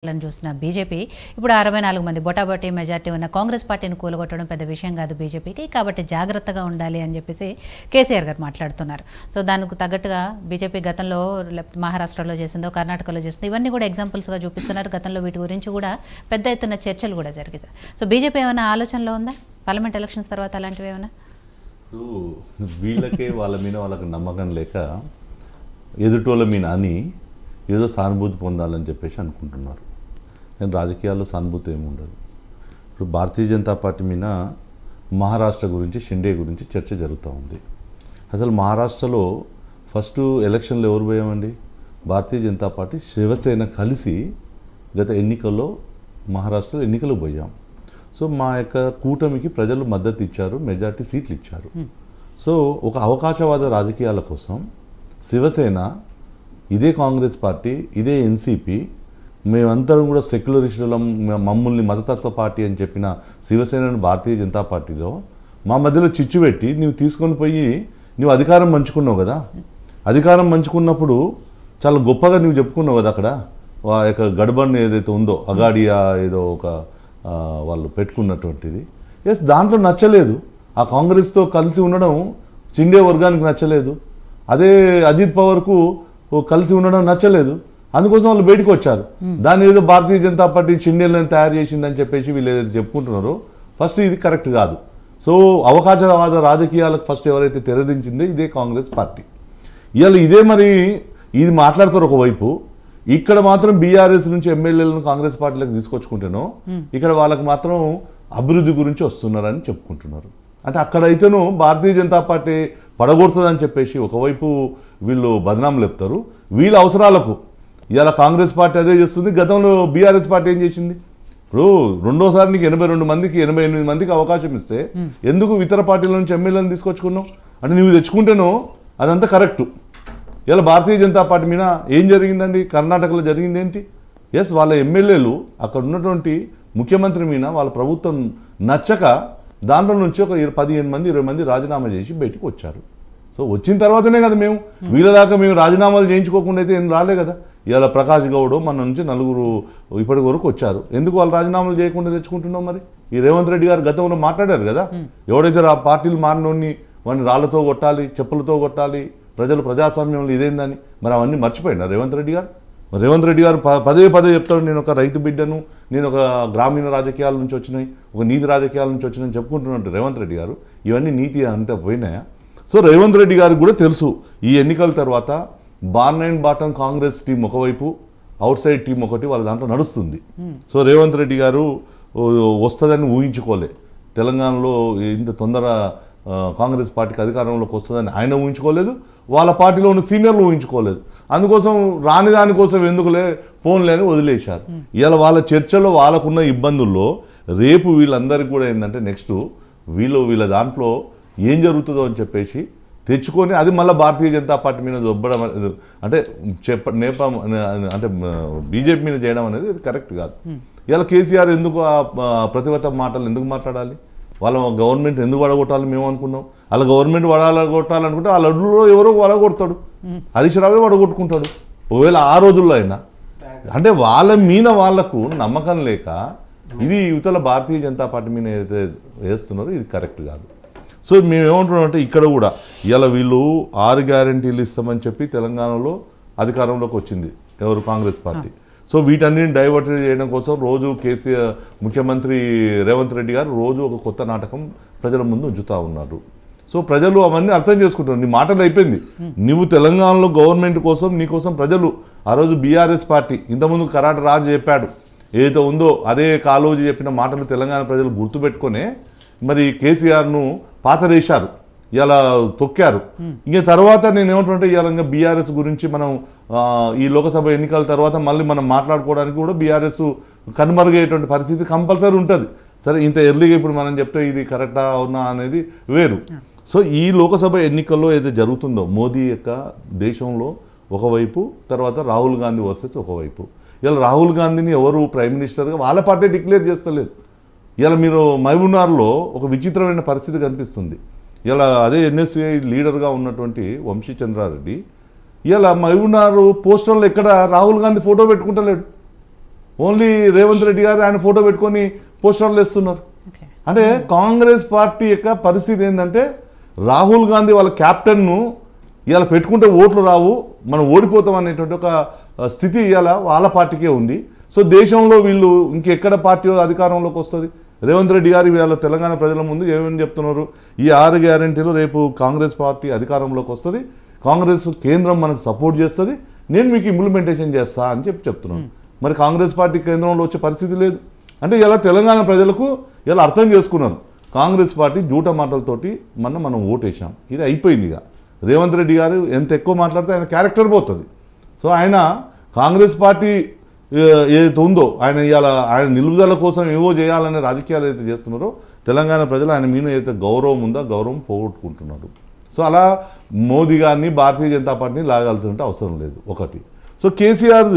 చూస్తున్న బీజేపీ ఇప్పుడు 64 మంది బొటాబొటీ మెజార్టీ ఉన్న కాంగ్రెస్ పార్టీని కూలగొట్టడం పెద్ద విషయం కాదు బీజేపీకి, కాబట్టి జాగ్రత్తగా ఉండాలి అని చెప్పేసి కేసీఆర్ గారు మాట్లాడుతున్నారు. సో దానికి తగ్గట్టుగా బీజేపీ గతంలో మహారాష్ట్రలో చేసిందో కర్ణాటకలో చేసిందో ఇవన్నీ కూడా ఎగ్జాంపుల్స్గా చూపిస్తున్నారు. గతంలో వీటి గురించి కూడా పెద్ద ఎత్తున చర్చలు కూడా జరిగాయి. సో బీజేపీ ఏమైనా ఆలోచనలో ఉందా పార్లమెంట్ ఎలక్షన్స్ తర్వాత అలాంటివి ఏమైనా? వీళ్ళకే వాళ్ళ మీద వాళ్ళకి నమ్మకం లేక ఎదుటోళ్ళ మీద అని ఏదో సానుభూతి పొందాలని చెప్పేసి అనుకుంటున్నారు. కానీ రాజకీయాల్లో సానుభూతి ఏమి ఉండదు. ఇప్పుడు భారతీయ జనతా పార్టీ మీద మహారాష్ట్ర గురించి షిండే గురించి చర్చ జరుగుతూ ఉంది. అసలు మహారాష్ట్రలో ఫస్ట్ ఎలక్షన్లో ఎవరు పోయామండి? భారతీయ జనతా పార్టీ శివసేన కలిసి గత ఎన్నికల్లో మహారాష్ట్రలో ఎన్నికలు పోయాం. సో మా యొక్క కూటమికి ప్రజలు మద్దతు ఇచ్చారు, మెజార్టీ సీట్లు ఇచ్చారు. సో ఒక అవకాశవాద రాజకీయాల కోసం శివసేన, ఇదే కాంగ్రెస్ పార్టీ, ఇదే ఎన్సీపీ, మేమందరం కూడా సెక్యులరిస్టులం, మమ్మల్ని మతతత్వ పార్టీ అని చెప్పిన శివసేనను భారతీయ జనతా పార్టీలో మా మధ్యలో చిచ్చు పెట్టి నువ్వు తీసుకొని పోయి నువ్వు అధికారం పంచుకున్నావు కదా. అధికారం పంచుకున్నప్పుడు చాలా గొప్పగా నువ్వు చెప్పుకున్నావు కదా. అక్కడ ఆ యొక్క గడబన్ ఏదైతే ఉందో అగాడియా ఏదో ఒక వాళ్ళు పెట్టుకున్నటువంటిది, ఎస్ దాంట్లో నచ్చలేదు. ఆ కాంగ్రెస్తో కలిసి ఉండడం షిండే వర్గానికి నచ్చలేదు. అదే అజిత్ పవార్కు కలిసి ఉండడం నచ్చలేదు. అందుకోసం వాళ్ళు బయటకు వచ్చారు. దాన్ని ఏదో భారతీయ జనతా పార్టీ షిండేలను తయారు చేసిందని చెప్పేసి వీళ్ళు ఏదైతే చెప్పుకుంటున్నారో ఫస్ట్ ఇది కరెక్ట్ కాదు. సో అవకాశవాద రాజకీయాలకు ఫస్ట్ ఎవరైతే తెరదించిందో ఇదే కాంగ్రెస్ పార్టీ. ఇవాళ ఇదే మరి ఇది మాట్లాడతారు ఒకవైపు, ఇక్కడ మాత్రం బీఆర్ఎస్ నుంచి ఎమ్మెల్యేలను కాంగ్రెస్ పార్టీలకు తీసుకొచ్చుకుంటేనో ఇక్కడ వాళ్ళకి మాత్రం అభివృద్ధి గురించి వస్తున్నారని చెప్పుకుంటున్నారు. అంటే అక్కడైతేనూ భారతీయ జనతా పార్టీ పడగొడుతుందని చెప్పేసి ఒకవైపు వీళ్ళు బదనాములు చెప్తారు. వీళ్ళ అవసరాలకు ఇవాళ కాంగ్రెస్ పార్టీ అదే చేస్తుంది. గతంలో బీఆర్ఎస్ పార్టీ ఏం చేసింది? ఇప్పుడు రెండోసారి నీకు 82 మందికి 88 మందికి అవకాశం ఇస్తే ఎందుకు ఇతర పార్టీల నుంచి ఎమ్మెల్యేలను తీసుకొచ్చుకున్నావు? అంటే నువ్వు తెచ్చుకుంటేనో అదంతా కరెక్టు. ఇలా భారతీయ జనతా పార్టీ మీద ఏం జరిగిందండి? కర్ణాటకలో జరిగింది ఏంటి? ఎస్, వాళ్ళ ఎమ్మెల్యేలు అక్కడ ఉన్నటువంటి ముఖ్యమంత్రి మీద వాళ్ళ ప్రభుత్వం నచ్చక దాంట్లో నుంచి ఒక 15 మంది 20 మంది రాజీనామా చేసి బయటకు వచ్చారు. సో వచ్చిన తర్వాతనే కదా మేము వీళ్ళ దాకా మేము రాజీనామాలు చేయించుకోకుండా అయితే ఏం రాలే కదా. ఇవాళ ప్రకాష్ గౌడ్ మన నుంచి 4 ఇప్పటి వరకు వచ్చారు. ఎందుకు వాళ్ళు రాజీనామాలు చేయకుండా తెచ్చుకుంటున్నాం? మరి ఈ రేవంత్ రెడ్డి గారు గతంలో మాట్లాడారు కదా, ఎవడైతే ఆ పార్టీలు మారినోడిని వాడిని రాళ్లతో కొట్టాలి, చెప్పులతో కొట్టాలి, ప్రజలు ప్రజాస్వామ్యంలో ఇదేందని. మరి అవన్నీ మర్చిపోయినా రేవంత్ రెడ్డి గారు? రేవంత్ రెడ్డి గారు పదే చెప్తాడు, నేను ఒక రైతు బిడ్డను, నేను ఒక గ్రామీణ రాజకీయాల నుంచి వచ్చినాయి, ఒక నీతి రాజకీయాల నుంచి వచ్చినాయి చెప్పుకుంటున్నట్టు రేవంత్ రెడ్డి గారు. ఇవన్నీ నీతి అంతా పోయినాయా? సో రేవంత్ రెడ్డి గారికి కూడా తెలుసు ఈ ఎన్నికల తర్వాత born and bottom Congress team ఒకవైపు, అవుట్ సైడ్ టీం ఒకటి వాళ్ళ దాంట్లో నడుస్తుంది. సో రేవంత్ రెడ్డి గారు వస్తుందని ఊహించుకోలే. తెలంగాణలో ఇంత తొందర కాంగ్రెస్ పార్టీకి అధికారంలోకి వస్తుందని ఆయన ఊహించుకోలేదు, వాళ్ళ పార్టీలో ఉన్న సీనియర్లు ఊహించుకోలేదు. అందుకోసం రాని దానికోసం ఎందుకులే ఫోన్లే అని వదిలేశారు. ఇవాళ వాళ్ళ చర్చలో వాళ్ళకున్న ఇబ్బందుల్లో రేపు వీళ్ళందరికీ కూడా ఏంటంటే నెక్స్ట్ వీళ్ళ దాంట్లో ఏం జరుగుతుందో అని చెప్పేసి తెచ్చుకొని అది మళ్ళీ భారతీయ జనతా పార్టీ మీద దొబ్బడం అంటే అంటే బీజేపీ మీద చేయడం అనేది అది కరెక్ట్ కాదు. ఇలా కేసీఆర్ ఎందుకు ప్రతివత మాటలు ఎందుకు మాట్లాడాలి? వాళ్ళ గవర్నమెంట్ ఎందుకు వడగొట్టాలి మేము అనుకున్నాం? అలా గవర్నమెంట్ వడగొట్టాలనుకుంటే ఆ లడ్డులో ఎవరో వడగొడతాడు, హరీష్ రావే వడగొట్టుకుంటాడు. ఒకవేళ ఆ రోజుల్లో అయినా అంటే వాళ్ళ మీద వాళ్లకు నమ్మకం లేక ఇది యువతల భారతీయ జనతా పార్టీ మీద ఏదైతే వేస్తున్నారో ఇది కరెక్ట్ కాదు. సో మేము ఏమంటున్నాం అంటే ఇక్కడ కూడా ఇలా వీళ్ళు 6 గ్యారెంటీలు ఇస్తామని చెప్పి తెలంగాణలో అధికారంలోకి వచ్చింది ఎవరు? కాంగ్రెస్ పార్టీ. సో వీటన్నిటిని డైవర్ట్ చేయడం కోసం రోజు కేసీఆర్ ముఖ్యమంత్రి రేవంత్ రెడ్డి గారు రోజు ఒక కొత్త నాటకం ప్రజల ముందు ఉంచుతూ ఉన్నారు. సో ప్రజలు అవన్నీ అర్థం చేసుకుంటున్నారు. నీ మాటలు అయిపోయింది. నువ్వు తెలంగాణలో గవర్నమెంట్ కోసం నీకోసం ప్రజలు ఆ రోజు బీఆర్ఎస్ పార్టీ ఇంతకుముందు కరాట రాజు చెప్పాడు ఏదైతే ఉందో అదే కాళోజీ చెప్పిన మాటలు తెలంగాణ ప్రజలు గుర్తుపెట్టుకునే మరి కేసీఆర్ను పాతరేశారు, ఇలా తొక్కారు. ఇంకా తర్వాత నేను ఏమంటుంటే ఇవాళ ఇంకా బీఆర్ఎస్ గురించి మనం ఈ లోకసభ ఎన్నికల తర్వాత మళ్ళీ మనం మాట్లాడుకోవడానికి కూడా బీఆర్ఎస్ కనుమరుగయ్యేటువంటి పరిస్థితి కంపల్సరీ ఉంటుంది. సరే ఇంత ఎర్లీగా ఇప్పుడు మనం చెప్తే ఇది కరెక్టా అవునా అనేది వేరు. సో ఈ లోకసభ ఎన్నికల్లో ఏదైతే జరుగుతుందో మోదీ యొక్క దేశంలో ఒకవైపు, తర్వాత రాహుల్ గాంధీ వర్సెస్ ఒకవైపు. ఇలా రాహుల్ గాంధీని ఎవరు ప్రైమ్ మినిస్టర్గా వాళ్ళ పార్టీ డిక్లేర్ చేస్తలేదు. ఇలా మీరు మహబూబ్నగర్లో ఒక విచిత్రమైన పరిస్థితి కనిపిస్తుంది. ఇలా అదే ఎన్ఎస్యుఐ లీడర్గా ఉన్నటువంటి వంశీ చంద్రారెడ్డి ఇలా మహబూబ్నగర్ పోస్టర్లో ఎక్కడ రాహుల్ గాంధీ ఫోటో పెట్టుకుంటలేడు. ఓన్లీ రేవంత్ రెడ్డి గారు ఆయన ఫోటో పెట్టుకొని పోస్టర్లు వేస్తున్నారు. అంటే కాంగ్రెస్ పార్టీ యొక్క పరిస్థితి ఏంటంటే రాహుల్ గాంధీ వాళ్ళ క్యాప్టెన్ను ఇవాళ పెట్టుకుంటే ఓట్లు రావు, మనం ఓడిపోతాం అనేటువంటి ఒక స్థితి ఇవాళ వాళ్ళ పార్టీకే ఉంది. సో దేశంలో వీళ్ళు ఇంకెక్కడ పార్టీ అధికారంలోకి వస్తుంది? రేవంత్ రెడ్డి గారు ఇవాళ తెలంగాణ ప్రజల ముందు ఏమని చెప్తున్నారు? ఈ 6 గ్యారెంటీలు రేపు కాంగ్రెస్ పార్టీ అధికారంలోకి వస్తుంది, కాంగ్రెస్ కేంద్రం మనకు సపోర్ట్ చేస్తుంది, నేను మీకు ఇంప్లిమెంటేషన్ చేస్తా అని చెప్తున్నాను. మరి కాంగ్రెస్ పార్టీ కేంద్రంలో వచ్చే పరిస్థితి లేదు. అంటే ఇలా తెలంగాణ ప్రజలకు ఇలా అర్థం చేసుకున్నారు, కాంగ్రెస్ పార్టీ జూట మాటలతోటి మనం ఓటేసాం, ఇది అయిపోయింది. ఇక రేవంత్ రెడ్డి గారు ఎంత ఎక్కువ మాట్లాడితే ఆయన క్యారెక్టర్ పోతుంది. సో ఆయన కాంగ్రెస్ పార్టీ ఏదైతే ఉందో ఆయన నిలుపుదల కోసం ఏవో చేయాలనే రాజకీయాలు ఏదైతే చేస్తున్నారో తెలంగాణ ప్రజలు ఆయన మీద ఏదైతే గౌరవం ఉందో గౌరవం పోగొట్టుకుంటున్నారు. సో అలా మోదీ గారిని భారతీయ జనతా పార్టీని లాగాల్సిన అవసరం లేదు ఒకటి. సో కేసీఆర్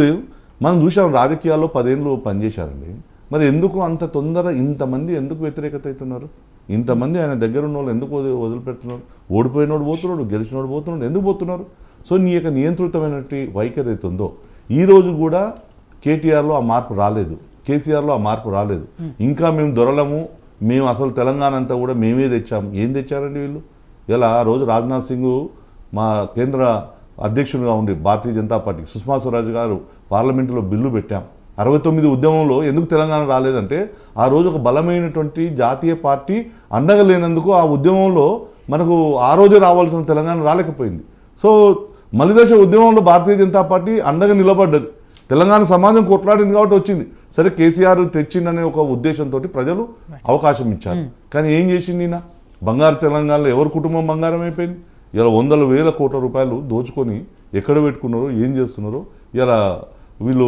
మనం చూసాం రాజకీయాల్లో 10 ఏళ్ళు పనిచేశారండి. మరి ఎందుకు అంత తొందర ఇంతమంది ఎందుకు వ్యతిరేకత అవుతున్నారు? ఇంతమంది ఆయన దగ్గర ఉన్న వాళ్ళు ఎందుకు వదిలిపెడుతున్నారు? ఓడిపోయినోడు పోతున్నాడు, గెలిచినోడు పోతున్నాడు, ఎందుకు పోతున్నారు? సో నీ యొక్క నియంత్రితమైనటువంటి వైఖరి అయితే ఉందో ఈరోజు కూడా కేటీఆర్లో ఆ మార్పు రాలేదు, కేసీఆర్లో ఆ మార్పు రాలేదు. ఇంకా మేము దొరలము, మేము అసలు తెలంగాణ అంతా కూడా మేమే తెచ్చాము. ఏం తెచ్చారండి వీళ్ళు? ఇలా రోజు రాజ్నాథ్ సింగ్ మా కేంద్ర అధ్యక్షునిగా ఉండి భారతీయ జనతా పార్టీ సుష్మా స్వరాజ్ గారు పార్లమెంటులో బిల్లు పెట్టాం. 69 ఉద్యమంలో ఎందుకు తెలంగాణ రాలేదంటే ఆ రోజు ఒక బలమైనటువంటి జాతీయ పార్టీ అండగా లేనందుకు ఆ ఉద్యమంలో మనకు ఆ రోజే రావాల్సిన తెలంగాణ రాలేకపోయింది. సో మలిదశ ఉద్యమంలో భారతీయ జనతా పార్టీ అండగా నిలబడ్డది, తెలంగాణ సమాజం కొట్లాడింది కాబట్టి వచ్చింది. సరే కేసీఆర్ తెచ్చిందనే ఒక ఉద్దేశంతో ప్రజలు అవకాశం ఇచ్చారు. కానీ ఏం చేసింది ఈయన? బంగారు తెలంగాణలో ఎవరి కుటుంబం బంగారం అయిపోయింది. ఇలా 100,000 కోట్ల రూపాయలు దోచుకొని ఎక్కడ పెట్టుకున్నారో ఏం చేస్తున్నారో ఇలా వీళ్ళు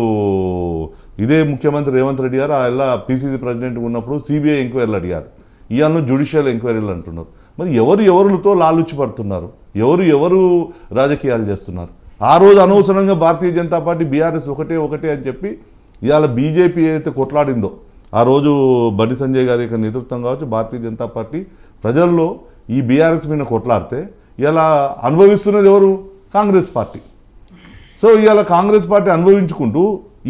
ఇదే ముఖ్యమంత్రి రేవంత్ రెడ్డి గారు ఇలా పీసీసీ ప్రెసిడెంట్ ఉన్నప్పుడు సిబిఐ ఎంక్వైరీలు అడిగారు, ఇవాళ జ్యుడిషియల్ ఎంక్వైరీలు అంటున్నారు. మరి ఎవరితో లాలుచి పడుతున్నారు? ఎవరు రాజకీయాలు చేస్తున్నారు? ఆ రోజు అనవసరంగా భారతీయ జనతా పార్టీ బీఆర్ఎస్ ఒకటే అని చెప్పి ఇవాళ బీజేపీ ఏదైతే కొట్లాడిందో ఆ రోజు బండి సంజయ్ గారి యొక్క నేతృత్వం కావచ్చు భారతీయ జనతా పార్టీ ప్రజల్లో ఈ బీఆర్ఎస్ మీద కొట్లాడితే ఇలా అనుభవిస్తున్నది ఎవరు? కాంగ్రెస్ పార్టీ. సో ఇవాళ కాంగ్రెస్ పార్టీ అనుభవించుకుంటూ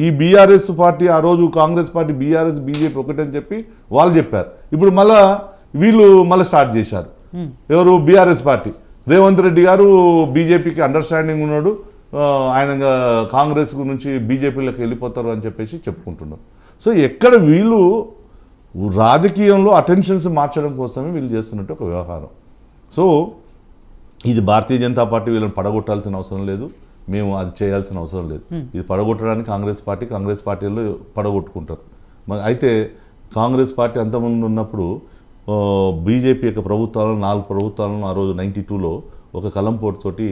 ఈ బీఆర్ఎస్ పార్టీ ఆ రోజు కాంగ్రెస్ పార్టీ బీఆర్ఎస్ బీజేపీ ఒకటే అని చెప్పి వాళ్ళు చెప్పారు. ఇప్పుడు వీళ్ళు స్టార్ట్ చేశారు. ఎవరు? BRS party. రేవంత్ రెడ్డి గారు బీజేపీకి అండర్స్టాండింగ్ ఉన్నాడు, ఆయన కాంగ్రెస్ నుంచి బీజేపీలోకి వెళ్ళిపోతారు అని చెప్పేసి చెప్పుకుంటున్నారు. సో ఎక్కడ వీళ్ళు రాజకీయంలో అటెన్షన్స్ మార్చడం కోసమే వీళ్ళు చేస్తున్నట్టు ఒక వ్యవహారం. సో ఇది భారతీయ జనతా పార్టీ వీళ్ళని పడగొట్టాల్సిన అవసరం లేదు, మేము అది చేయాల్సిన అవసరం లేదు. ఇది పడగొట్టడానికి కాంగ్రెస్ పార్టీలో పడగొట్టుకుంటారు. అయితే కాంగ్రెస్ పార్టీ అంతమంది ఉన్నప్పుడు బీజేపీ యొక్క ప్రభుత్వాలను 4 ప్రభుత్వాలను ఆ రోజు 92లో ఒక కలంపోటుతోటి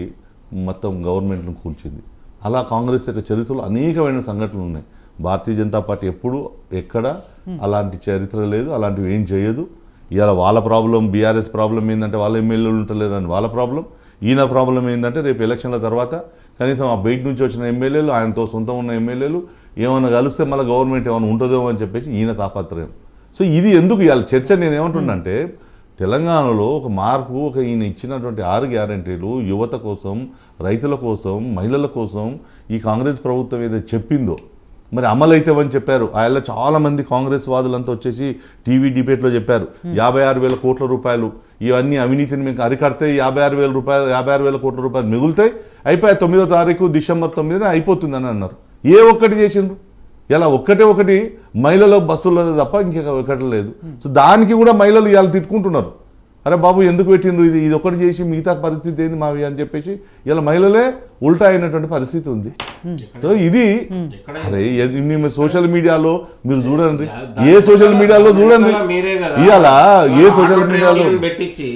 మొత్తం గవర్నమెంట్ను కూల్చింది. అలా కాంగ్రెస్ యొక్క చరిత్రలో అనేకమైన సంఘటనలు ఉన్నాయి. భారతీయ జనతా పార్టీ ఎప్పుడు ఎక్కడ అలాంటి చరిత్ర లేదు, అలాంటివి ఏం చేయదు. ఇవాళ వాళ్ళ ప్రాబ్లం బీఆర్ఎస్ ప్రాబ్లం ఏంటంటే వాళ్ళ ఎమ్మెల్యేలు ఉంటలేరని వాళ్ళ ప్రాబ్లం, ఈయన ప్రాబ్లం ఏంటంటే రేపు ఎలక్షన్ల తర్వాత కనీసం ఆ బయట నుంచి వచ్చిన ఎమ్మెల్యేలు ఆయనతో సొంతం ఉన్న ఎమ్మెల్యేలు ఏమైనా కలిస్తే మళ్ళీ గవర్నమెంట్ ఏమైనా ఉంటుందేమో అని చెప్పేసి ఈయన తాపత్రయం. సో ఇది ఎందుకు ఇవాళ చర్చ నేనేమంటున్నానంటే తెలంగాణలో ఒక మార్పు, ఈయన ఇచ్చినటువంటి 6 గ్యారెంటీలు యువత కోసం, రైతుల కోసం, మహిళల కోసం ఈ కాంగ్రెస్ ప్రభుత్వం ఏదైతే చెప్పిందో మరి అమలు అవుతామని చెప్పారు. ఆయన చాలామంది కాంగ్రెస్ వాదులంతా వచ్చేసి టీవీ డిబేట్లో చెప్పారు 56,000 కోట్ల రూపాయలు ఇవన్నీ అవినీతిని మీకు అరికడితే 56,000 కోట్ల రూపాయలు మిగులుతాయి, అయిపోయి 9వ తారీఖు డిసెంబర్ 9న అయిపోతుందని అన్నారు. ఏ ఒక్కటి చేసిండ్రు? ఇలా ఒకటి మహిళల బస్సుల్లో తప్ప ఇంకొకటి లేదు. సో దానికి కూడా మహిళలు ఇవాళ తిట్టుకుంటున్నారు, అరే బాబు ఎందుకు పెట్టిండ్రు, ఇది ఒకటి చేసి మిగతా పరిస్థితి ఏంది మావి అని చెప్పేసి ఇలా మహిళలే ఉల్టా అయినటువంటి పరిస్థితి ఉంది. సో ఇది అరే సోషల్ మీడియాలో మీరు చూడండి, ఏ సోషల్ మీడియాలో చూడండి, ఇవాళ ఏ సోషల్ మీడియాలో పెట్టించి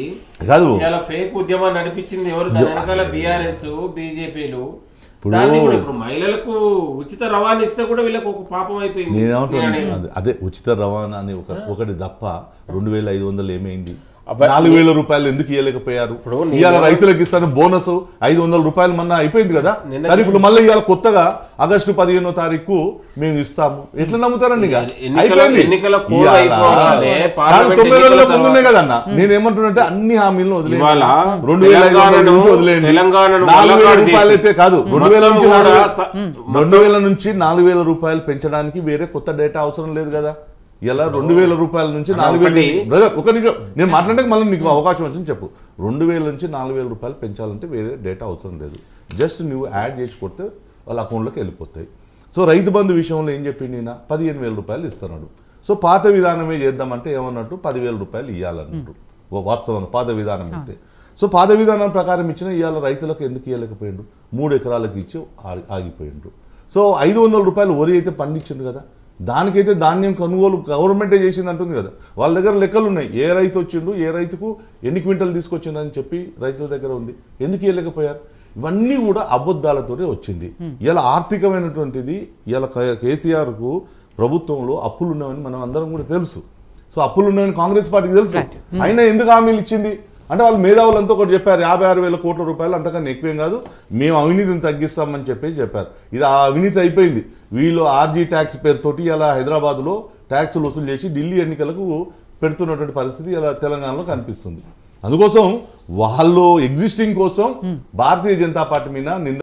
కాదు ఫేక్ ఉద్యమాన్ని నడిపించింది ఎవరు? వెనకాల బీఆర్ఎస్ బీజేపీలు. ఇప్పుడు మహిళలకు ఉచిత రవాణా ఇస్తే కూడా వీళ్ళకి ఒక పాపం అయిపోయింది. నేనేమంటున్నాను అదే ఉచిత రవాణా అని ఒకటి తప్ప 2,500 ఏమైంది? 4,000 రూపాయలు ఎందుకు ఇవ్వలేకపోయారు? ఇవాళ రైతులకు ఇస్తాను బోనస్ 500 రూపాయలు మొన్న అయిపోయింది కదా, కానీ ఇప్పుడు మళ్ళీ ఇవాళ కొత్తగా ఆగస్టు 15వ తారీఖు మేము ఇస్తాము. ఎట్లా నమ్ముతారండి? అయిపోయింది. 90 రోజుల ముందునే కదన్న. నేనేమంటున్నా అన్ని హామీలను వదిలేదు. 2,500 నుంచి వదిలేయండి. 4,000 రూపాయలు అయితే కాదు, 2,000 నుంచి 4,000 రూపాయలు పెంచడానికి వేరే కొత్త డేటా అవసరం లేదు కదా. ఇలా 2,000 రూపాయల నుంచి 4,000. బ్రదర్ ఒక నిమిషం నేను మాట్లాడక మళ్ళీ నీకు అవకాశం వచ్చింది చెప్పు. 2,000 నుంచి 4,000 రూపాయలు పెంచాలంటే వేరే డేటా అవసరం లేదు. జస్ట్ నువ్వు యాడ్ చేసి కొడితే వాళ్ళ అకౌంట్లోకి వెళ్ళిపోతాయి. సో రైతు బంధు విషయంలో ఏం చెప్పింది నేను 15,000 రూపాయలు ఇస్తున్నాడు. సో పాత విధానమే చేద్దామంటే ఏమన్నట్టు 10,000 రూపాయలు ఇవ్వాలన్నట్టు వాస్తవంగా పాత విధానం అయితే. సో పాత విధానం ప్రకారం ఇచ్చిన ఇవాళ రైతులకు ఎందుకు ఇవ్వలేకపోయిండు? 3 ఎకరాలకు ఇచ్చి ఆగిపోయిండు. సో 500 రూపాయలు వరి అయితే పండించిండు కదా, దానికైతే ధాన్యం కొనుగోలు గవర్నమెంటే చేసింది అంటుంది కదా. వాళ్ళ దగ్గర లెక్కలు ఉన్నాయి, ఏ రైతు వచ్చిండు, ఏ రైతుకు ఎన్ని క్వింటల్ తీసుకొచ్చిండు అని చెప్పి రైతుల దగ్గర ఉంది. ఎందుకు ఇవ్వలేకపోయారు? ఇవన్నీ కూడా అబద్ధాలతోనే వచ్చింది. ఇలా ఆర్థికమైనటువంటిది ఇలా కేసీఆర్కు ప్రభుత్వంలో అప్పులు ఉన్నాయని మనం అందరం కూడా తెలుసు. సో అప్పులు ఉన్నాయని కాంగ్రెస్ పార్టీకి తెలుసు. అయినా ఎందుకు హామీలు ఇచ్చింది అంటే వాళ్ళు మేధావులంతా ఒకటి చెప్పారు, 56,000 కోట్ల రూపాయలు అంతకన్నా ఎక్కువేం కాదు, మేము అవినీతిని తగ్గిస్తామని చెప్పారు. ఇది ఆ అవినీతి అయిపోయింది. వీళ్ళు ఆర్జీ ట్యాక్స్ పేరుతోటి ఇలా హైదరాబాద్లో ట్యాక్సులు వసూలు చేసి ఢిల్లీ ఎన్నికలకు పెడుతున్నటువంటి పరిస్థితి ఇలా తెలంగాణలో కనిపిస్తుంది. అందుకోసం వాళ్ళు ఎగ్జిస్టింగ్ కోసం భారతీయ జనతా పార్టీ మీద నింద